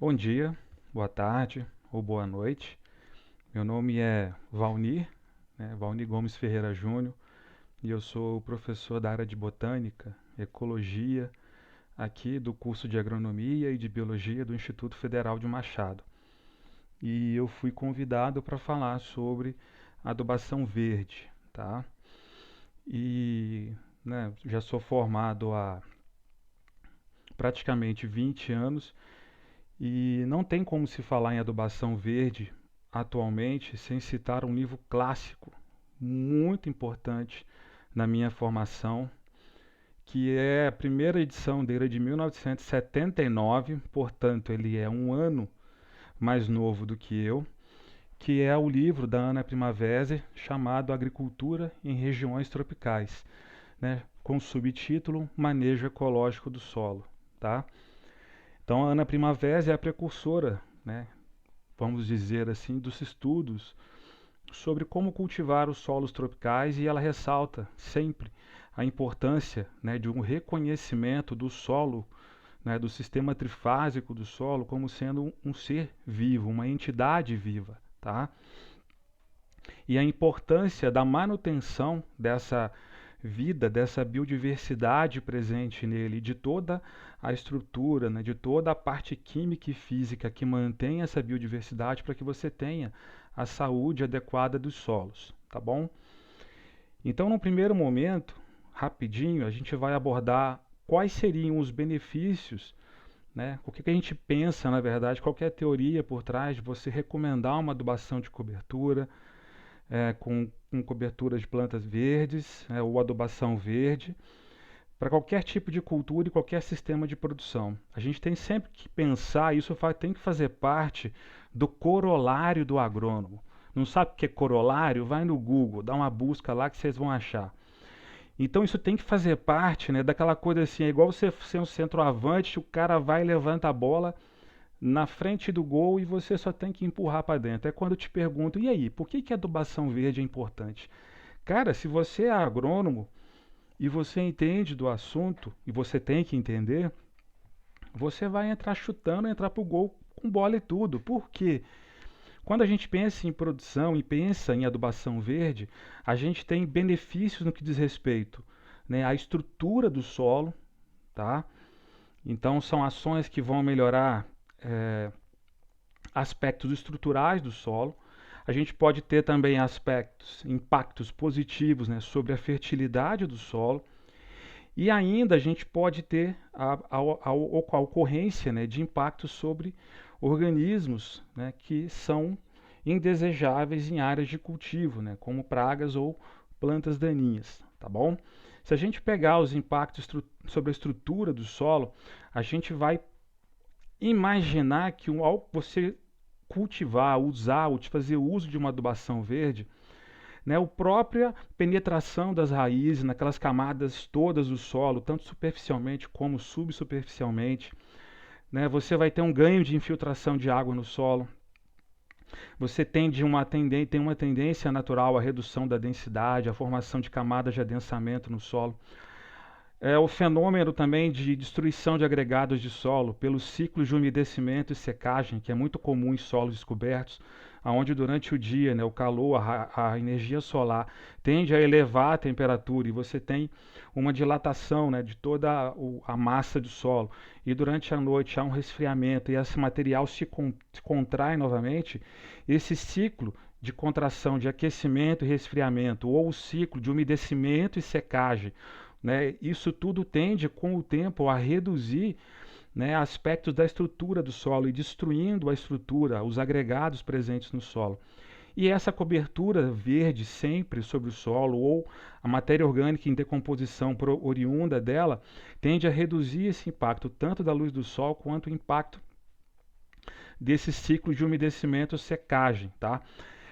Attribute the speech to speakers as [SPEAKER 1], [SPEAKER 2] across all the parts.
[SPEAKER 1] Bom dia, boa tarde ou boa noite. Meu nome é Valnir, Valnir Gomes Ferreira Júnior, e eu sou professor da área de Botânica, Ecologia, aqui do curso de Agronomia e de Biologia do Instituto Federal de Machado. E eu fui convidado para falar sobre adubação verde, tá? E já sou formado há praticamente 20 anos. E não tem como se falar em adubação verde atualmente sem citar um livro clássico muito importante na minha formação, que é a primeira edição dele de 1979, portanto ele é um ano mais novo do que eu, que é o livro da Ana Primavera chamado Agricultura em Regiões Tropicais, com o subtítulo Manejo Ecológico do Solo, tá? Então a Ana Primavera é a precursora, vamos dizer assim, dos estudos sobre como cultivar os solos tropicais, e ela ressalta sempre a importância, de um reconhecimento do solo, do sistema trifásico do solo como sendo um ser vivo, uma entidade viva, tá? E a importância da manutenção dessa vida, dessa biodiversidade presente nele, de toda a estrutura, de toda a parte química e física que mantém essa biodiversidade para que você tenha a saúde adequada dos solos, tá bom? Então, no primeiro momento, rapidinho, a gente vai abordar quais seriam os benefícios, o que a gente pensa, na verdade, qual é a teoria por trás de você recomendar uma adubação de cobertura, com cobertura de plantas verdes, ou adubação verde, para qualquer tipo de cultura e qualquer sistema de produção. A gente tem sempre que pensar, isso tem que fazer parte do corolário do agrônomo. Não sabe o que é corolário? Vai no Google, dá uma busca lá que vocês vão achar. Então isso tem que fazer parte, daquela coisa assim, é igual você ser um centroavante, o cara vai e levanta a bola na frente do gol e você só tem que empurrar para dentro. É quando eu te pergunto, e aí, por que a adubação verde é importante? Cara, se você é agrônomo e você entende do assunto, e você tem que entender, você vai entrar chutando, entrar pro gol com bola e tudo. Por quê? Quando a gente pensa em produção e pensa em adubação verde, a gente tem benefícios no que diz respeito, à estrutura do solo, tá? Então são ações que vão melhorar aspectos estruturais do solo. A gente pode ter também impactos positivos, sobre a fertilidade do solo. E ainda a gente pode ter a ocorrência, de impactos sobre organismos, que são indesejáveis em áreas de cultivo, como pragas ou plantas daninhas, tá bom? Se a gente pegar os impactos sobre a estrutura do solo, a gente vai imaginar que ao você cultivar, usar, fazer uso de uma adubação verde, a própria penetração das raízes naquelas camadas todas do solo, tanto superficialmente como subsuperficialmente, você vai ter um ganho de infiltração de água no solo. Você tem uma tendência natural à redução da densidade, à formação de camadas de adensamento no solo. O fenômeno também de destruição de agregados de solo pelos ciclos de umedecimento e secagem, que é muito comum em solos descobertos, onde durante o dia, o calor, a energia solar tende a elevar a temperatura e você tem uma dilatação, de toda a massa do solo. E durante a noite há um resfriamento e esse material se contrai novamente. Esse ciclo de contração, de aquecimento e resfriamento, ou o ciclo de umedecimento e secagem, isso tudo tende, com o tempo, a reduzir, aspectos da estrutura do solo e destruindo a estrutura, os agregados presentes no solo. E essa cobertura verde sempre sobre o solo, ou a matéria orgânica em decomposição oriunda dela, tende a reduzir esse impacto, tanto da luz do sol quanto o impacto desse ciclo de umedecimento e secagem, tá?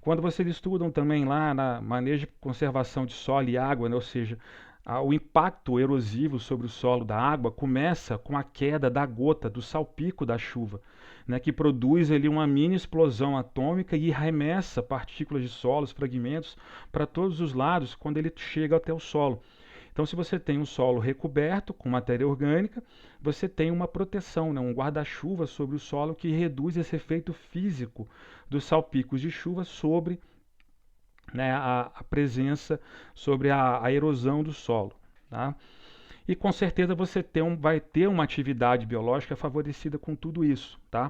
[SPEAKER 1] Quando vocês estudam também lá na manejo de conservação de solo e água, ou seja, o impacto erosivo sobre o solo da água começa com a queda da gota, do salpico da chuva, que produz ali uma mini explosão atômica e arremessa partículas de solos, fragmentos para todos os lados quando ele chega até o solo. Então, se você tem um solo recoberto com matéria orgânica, você tem uma proteção, né, um guarda-chuva sobre o solo que reduz esse efeito físico dos salpicos de chuva sobre, né, a presença, sobre a erosão do solo. Tá? E com certeza você vai ter uma atividade biológica favorecida com tudo isso. Tá?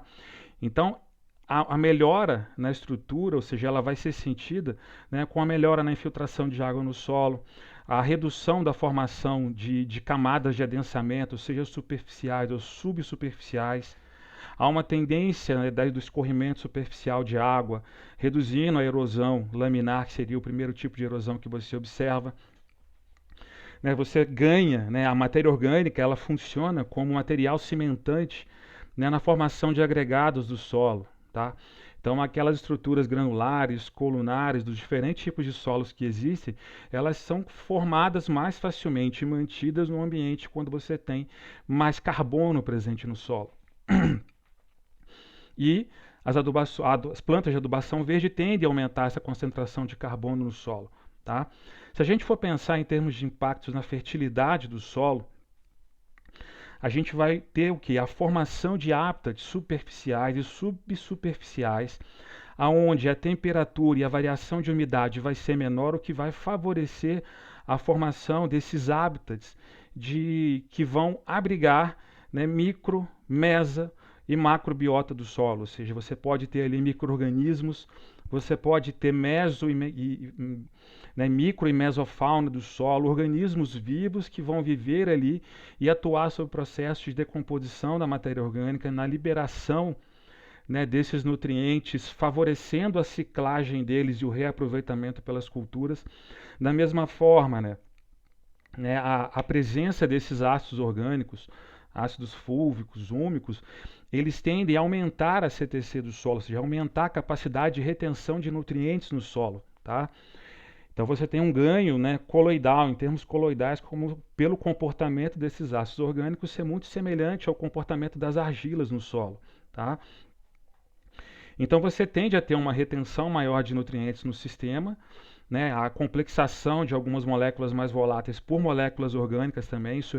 [SPEAKER 1] Então, a melhora na estrutura, ou seja, ela vai ser sentida, né, com a melhora na infiltração de água no solo, a redução da formação de camadas de adensamento, seja superficiais ou subsuperficiais. Há uma tendência, né, do escorrimento superficial de água, reduzindo a erosão laminar, que seria o primeiro tipo de erosão que você observa. Né, você ganha, né, a matéria orgânica, ela funciona como material cimentante, né, na formação de agregados do solo. Tá? Então, aquelas estruturas granulares, colunares, dos diferentes tipos de solos que existem, elas são formadas mais facilmente e mantidas no ambiente quando você tem mais carbono presente no solo. E as plantas de adubação verde tendem a aumentar essa concentração de carbono no solo. Tá? Se a gente for pensar em termos de impactos na fertilidade do solo, a gente vai ter o que? A formação de hábitats superficiais e subsuperficiais, aonde a temperatura e a variação de umidade vai ser menor, o que vai favorecer a formação desses hábitats que vão abrigar, né, micro, mesa e macrobiota do solo, ou seja, você pode ter ali micro-organismos, você pode ter né, micro e mesofauna do solo, organismos vivos que vão viver ali e atuar sobre processos de decomposição da matéria orgânica, na liberação, né, desses nutrientes, favorecendo a ciclagem deles e o reaproveitamento pelas culturas. Da mesma forma, né, a presença desses ácidos orgânicos, ácidos fúlvicos, úmicos, eles tendem a aumentar a CTC do solo, ou seja, aumentar a capacidade de retenção de nutrientes no solo. Tá? Então você tem um ganho, né, coloidal, em termos coloidais, como pelo comportamento desses ácidos orgânicos ser muito semelhante ao comportamento das argilas no solo. Tá? Então você tende a ter uma retenção maior de nutrientes no sistema, né, a complexação de algumas moléculas mais voláteis por moléculas orgânicas também, isso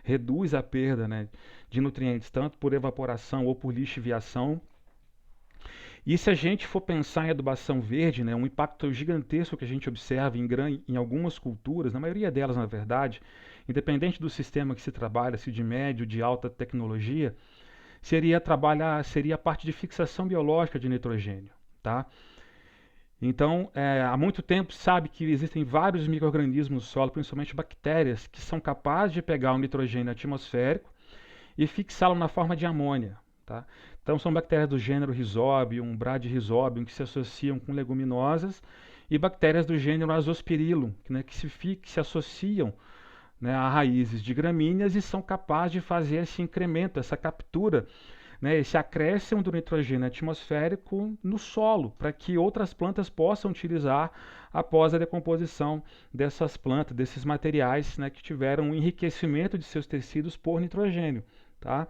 [SPEAKER 1] reduz a perda, né, de nutrientes, tanto por evaporação ou por lixiviação. E se a gente for pensar em adubação verde, né, um impacto gigantesco que a gente observa em algumas culturas, na maioria delas, na verdade, independente do sistema que se trabalha, se de médio, de alta tecnologia, seria a parte de fixação biológica de nitrogênio. Tá? Então, há muito tempo sabe que existem vários micro-organismos no solo, principalmente bactérias, que são capazes de pegar o nitrogênio atmosférico e fixá-lo na forma de amônia. Tá? Então, são bactérias do gênero Rhizobium, Bradyrhizobium, que se associam com leguminosas, e bactérias do gênero Azospirillum, né, que se associam, né, a raízes de gramíneas e são capazes de fazer esse incremento, essa captura, né, esse acréscimo do nitrogênio atmosférico no solo, para que outras plantas possam utilizar após a decomposição dessas plantas, desses materiais, né, que tiveram um enriquecimento de seus tecidos por nitrogênio. Tá?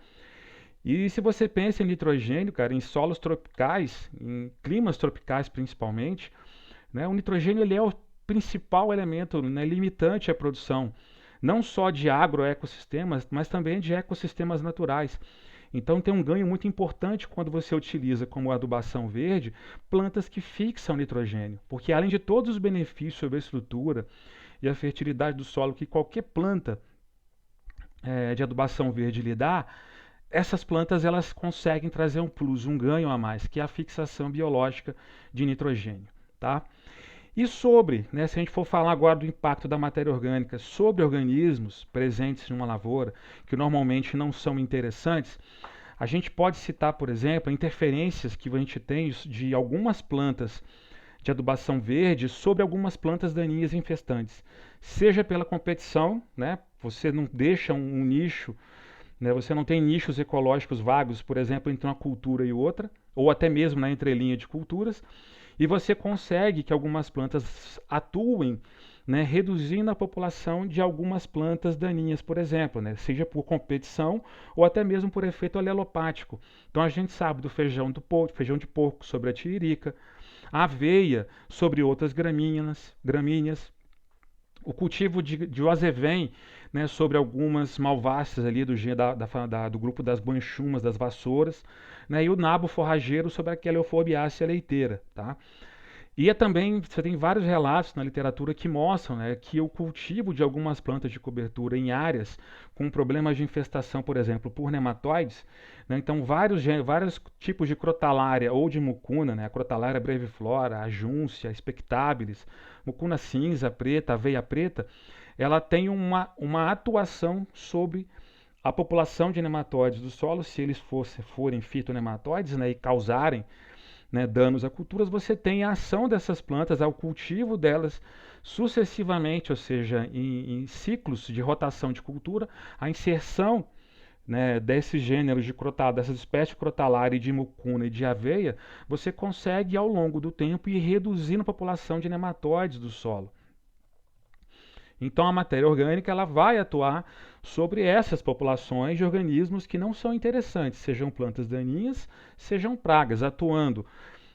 [SPEAKER 1] E se você pensa em nitrogênio, cara, em solos tropicais, em climas tropicais principalmente, né, o nitrogênio ele é o principal elemento, né, limitante à produção, não só de agroecossistemas, mas também de ecossistemas naturais. Então tem um ganho muito importante quando você utiliza como adubação verde plantas que fixam nitrogênio, porque além de todos os benefícios sobre a estrutura e a fertilidade do solo que qualquer planta de adubação verde lhe dá, essas plantas elas conseguem trazer um plus, um ganho a mais, que é a fixação biológica de nitrogênio. Tá? E sobre, né, se a gente for falar agora do impacto da matéria orgânica sobre organismos presentes em uma lavoura, que normalmente não são interessantes, a gente pode citar, por exemplo, interferências que a gente tem de algumas plantas de adubação verde sobre algumas plantas daninhas infestantes. Seja pela competição, né, você não deixa um nicho, né, você não tem nichos ecológicos vagos, por exemplo, entre uma cultura e outra, ou até mesmo na entrelinha de culturas, e você consegue que algumas plantas atuem, né, reduzindo a população de algumas plantas daninhas, por exemplo, né, seja por competição ou até mesmo por efeito alelopático. Então a gente sabe do feijão de porco sobre a tiririca, a aveia sobre outras gramíneas, O cultivo de ozevém, né, sobre algumas malváceas ali do grupo das banchumas, das vassouras, né, e o nabo forrageiro sobre aquela euforbiácea leiteira, tá? E também, você tem vários relatos na literatura que mostram, né, que o cultivo de algumas plantas de cobertura em áreas com problemas de infestação, por exemplo, por nematóides, né, então vários tipos de crotalária ou de mucuna, né, a crotalária breviflora, a júncia, spectabilis, mucuna cinza, preta, aveia preta, ela tem uma atuação sobre a população de nematóides do solo, se eles forem fitonematóides, né, e causarem, né, danos a culturas, você tem a ação dessas plantas, ao cultivo delas sucessivamente, ou seja, em ciclos de rotação de cultura, a inserção, né, desses gêneros dessas espécies de crotalária e de mucuna e de aveia, você consegue ao longo do tempo ir reduzindo a população de nematóides do solo. Então a matéria orgânica ela vai atuar sobre essas populações de organismos que não são interessantes, sejam plantas daninhas, sejam pragas, atuando,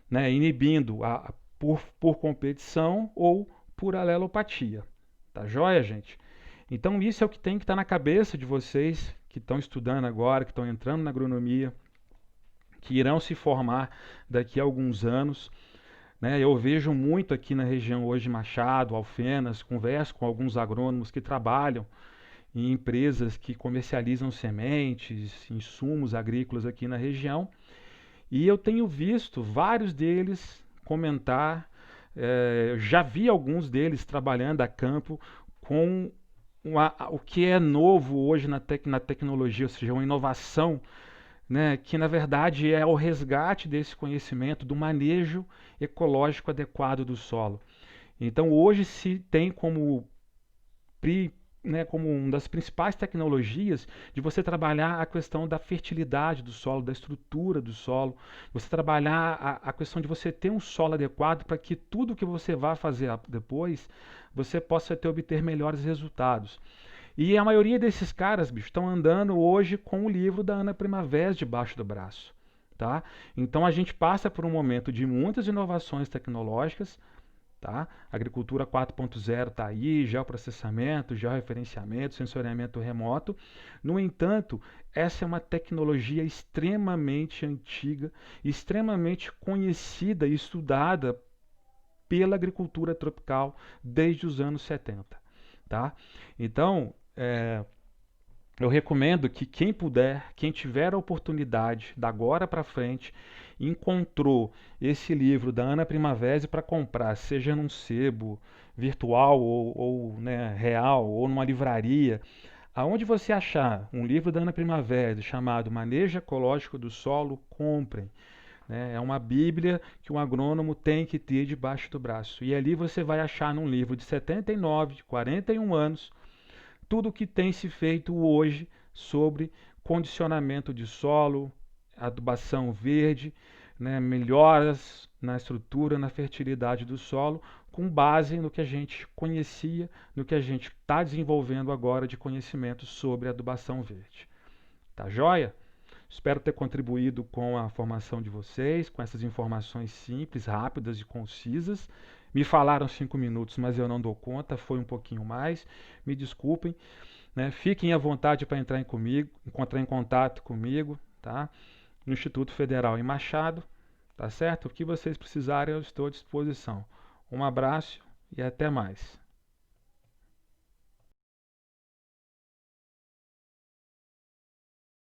[SPEAKER 1] né, inibindo por competição ou por alelopatia. Tá joia, gente? Então isso é o que tem que estar na cabeça de vocês que estão estudando agora, que estão entrando na agronomia, que irão se formar daqui a alguns anos. Né? Eu vejo muito aqui na região hoje Machado, Alfenas, converso com alguns agrônomos que trabalham em empresas que comercializam sementes, insumos agrícolas aqui na região, e eu tenho visto vários deles comentar, já vi alguns deles trabalhando a campo com o que é novo hoje na tecnologia, ou seja, uma inovação, né, que na verdade é o resgate desse conhecimento do manejo ecológico adequado do solo. Então hoje se tem né, como uma das principais tecnologias de você trabalhar a questão da fertilidade do solo, da estrutura do solo, você trabalhar a questão de você ter um solo adequado para que tudo que você vá fazer depois, você possa obter melhores resultados. E a maioria desses caras, bicho, estão andando hoje com o livro da Ana Primavera debaixo do braço. Tá? Então a gente passa por um momento de muitas inovações tecnológicas. Tá? Agricultura 4.0 está aí, geoprocessamento, georreferenciamento, sensoriamento remoto. No entanto, essa é uma tecnologia extremamente antiga, extremamente conhecida e estudada pela agricultura tropical desde os anos 70. Tá? Então, eu recomendo que quem puder, quem tiver a oportunidade, da agora para frente, encontrou esse livro da Ana Primavera para comprar, seja num sebo virtual ou né, real, ou numa livraria, aonde você achar um livro da Ana Primavera chamado Manejo Ecológico do Solo, comprem. Né? É uma bíblia que um agrônomo tem que ter debaixo do braço. E ali você vai achar num livro de 79, de 41 anos, tudo o que tem se feito hoje sobre condicionamento de solo, adubação verde, né, melhoras na estrutura, na fertilidade do solo, com base no que a gente conhecia, no que a gente está desenvolvendo agora de conhecimento sobre adubação verde. Tá joia? Espero ter contribuído com a formação de vocês, com essas informações simples, rápidas e concisas. Me falaram 5 minutos, mas eu não dou conta, foi um pouquinho mais. Me desculpem. Né? Fiquem à vontade para entrar em contato comigo, tá? No Instituto Federal em Machado, tá certo? O que vocês precisarem, eu estou à disposição. Um abraço e até mais.